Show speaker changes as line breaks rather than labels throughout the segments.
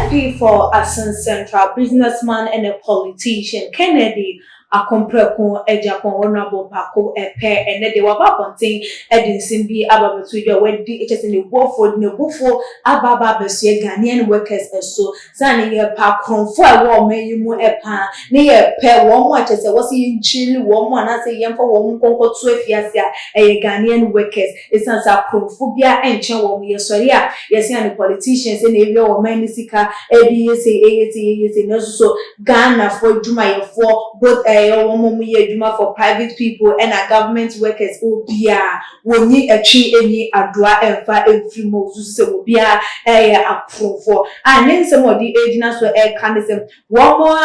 Kennedy for as a central businessman and a politician. Kennedy a compreko Agyapong honorable Pako Epe and they were contain Edin Simbi Ababa to your wedding it is in the Wofford Nebufo Ababa Bessie Ghanaian workers so Sani pa confo war may you more epa near pair one more as I was in Chile one more and I say young for one conquer 12 years a Ghanaian workers it's as a conphobia and chen woman so yeah yes and the politicians in a or manisika ADSA so Ghana for Juma for both for private people and our government workers obia when you achieve any adwa and far every moses obia approve and then some of the agents were candidates one more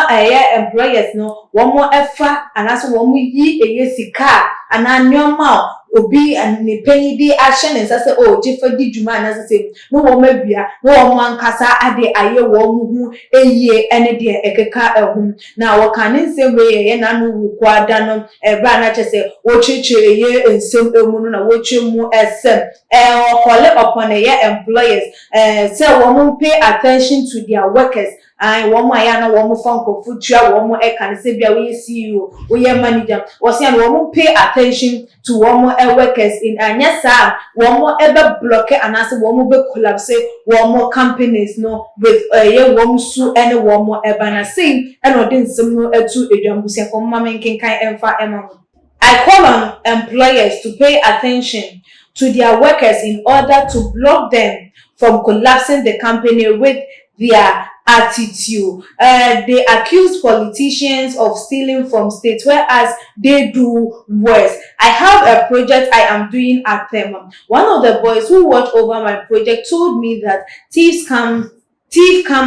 employers no one more effort and that's one we ye sika and I know obi and the penny di action and say oh jifa di juma na say no wo mabia no wo ankasa ade aye wo mu eye ene de ekeka ehum na wo kan nsem we ye na no wu kwada no bra na che say wo chichire ye nsem emu no na wo twemu esem call upon ye employers say wo mu pay attention to their workers and one more yana one more phone call future one more can say be we CEO we manager was saying one more pay attention to one more workers in anyasa one more ever block and as one more be collapse one more companies no with one su and one more ever na same and odin some no etu edwambusia for mama nken kan emfa emma I call on employers to pay attention to their workers in order to block them from collapsing the company with their attitude. They accuse politicians of stealing from states, whereas they do worse. I have a project I am doing at Tema. One of the boys who watched over my project told me that thieves come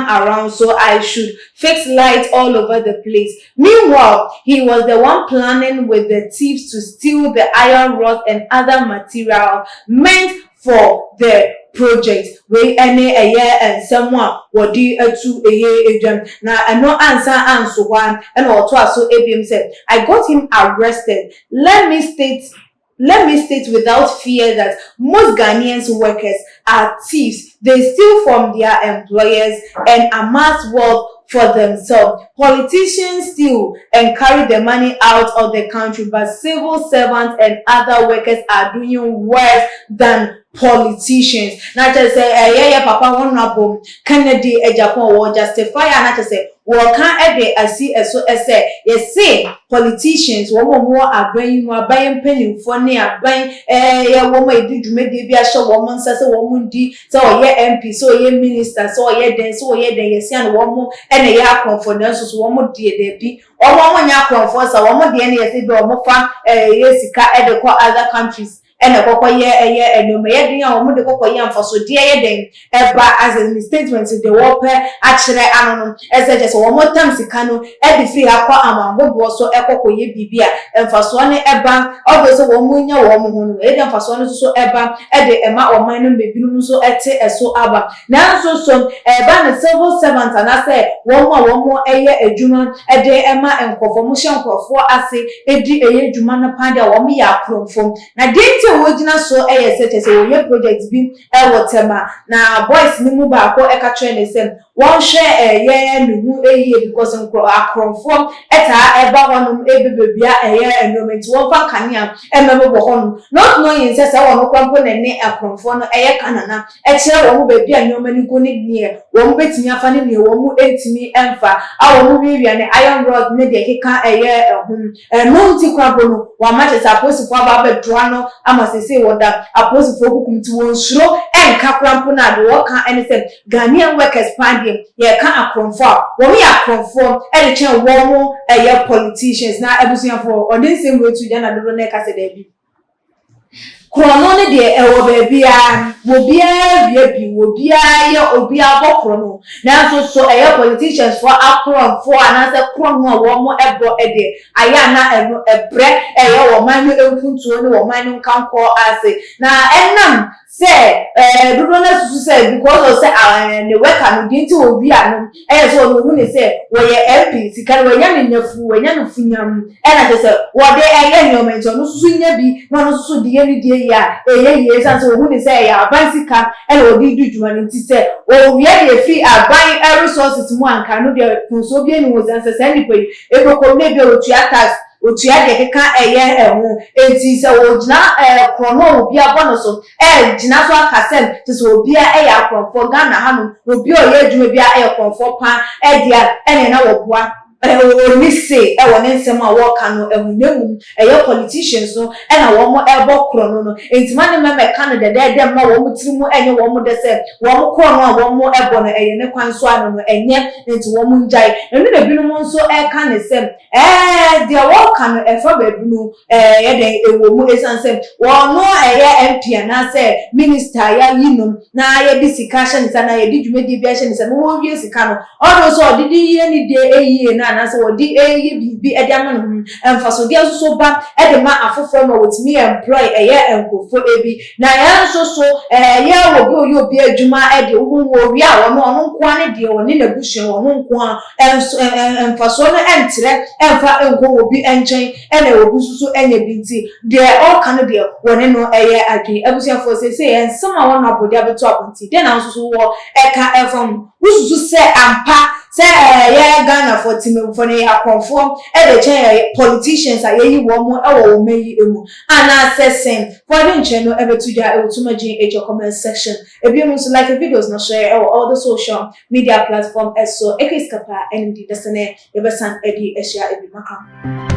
around, so I should fix lights all over the place. Meanwhile, he was the one planning with the thieves to steal the iron rod and other material meant for the project. We any a year and someone what do to a year now and no answer one and or twice so ABM said I got him arrested. Let me state without fear that most Ghanaians workers are thieves. They steal from their employers and amass wealth for themselves. Politicians steal and carry the money out of the country, but civil servants and other workers are doing worse than politicians. Not just say, papa honorable Kennedy Agyapong will justify and not just say, well, can't I see so say, yes, say politicians, one more are buying penny for near buying a woman did make the show woman says a woman D, so yeah, MP, so yeah, minister, so yeah, then so yeah, then yes, and one more and a yakon for nurses, one more dear they be, or one yakon for so one more DNA, or more fun, yes, at the other countries. And a cocoa year and no may or the cocoa yam for so dear then as in statements in the warfare actually anonym as I just one more time Sicano every free aqua among what was so echo ye bibia and for swan a bank also one woman and for swan so ever at the Emma or minor baby so at so abba now so a band of civil servants and I say one more a year a Juma a day Emma and conformation for I say a day a Jumana Panda or me a from now original so such as a project being Tema. Now boys nimu ba ko eka train them one share a year no a because on conform eta eba honum ebebia a year enrollment one fan kanya emebo honum not knowing say one kwampo na ne akonfo no eye kanana e kire wo baby anyoma ni go ni near wo betimi afa ne ne wo etimi emfa a wo wiwia ne iron rod ne de keka a year no ti kwabo no wa match suppose for aba bedro no say what that opposed for who to one slow and caprampo na the work anything Ghanaian workers pandem ye can conform when we are conform and the chain one more politicians now everything for on this same way to Jana do neka say there be Krono ne de ewo bebia wo bia bi wo bia ye obi abokrono na so politicians for akron for anase krono wo mo ebo ede aya na ebre wo man no enfuntuo ne wo man no kan ko ase na enam say do not say because of say the worker no dinti obi anom so no hu ne say we MP sika we nya ne nyafu we nya no funyam na je say wo de nyoma nto no susu nya bi no no susu de ni de ya ye san so hu ne say ya aban sika odi du djuma nti say o wie de fi aban resources mu anka no de funso bi ni wo san say ni pe eboko me bi o tua tax otua de keka eho enti se wo gina krono obi abono so gina so akasem ti se obi ya kronfo Ghana hanu obi o ye adwuma bi kronfo pa dia na wo boa oni se wo nsem a wo ka no ehunemu politicians no na wo mo ebo krono no enti mane me ka no de ma wo mo tirimu enye wo mo de se wo mo krono a wo mo ebo no ne kwan so ano no enye enti wo mo njai enu na binu mo nso ka ne sem de wo ka no efa ba binu ye de ewo mu esansem wo no MP na se minister ya yinom na ye bi sika hye nsa na ye di dwumedi bi hye nsa no wo wie sika no odo so odidi ye ni de eyi na so wodi bi e dia no emfaso dia so ba e de ma afofo ma wotimi employ enkofo ebi na ya so ye wo obi adwuma e de wo wi a ono nko ane de woni na buhye ono nko a emfaso no entre emfa enko obi enchen na obi so enye binti de all kan de woni no agi abusiafo say ensem a wona abodi abeto abonti de na so wo eka efam wususu se ampa say Ghana for team for ne akonfo de chen politicians ayeyi wo mo wo meyi emu ana assessing for the nche no ebetuja ewutumaji ejo comment section ebi mu so like videos na share all the social media platform so ekiskapa ND desene ebesan edi ehia ebi maka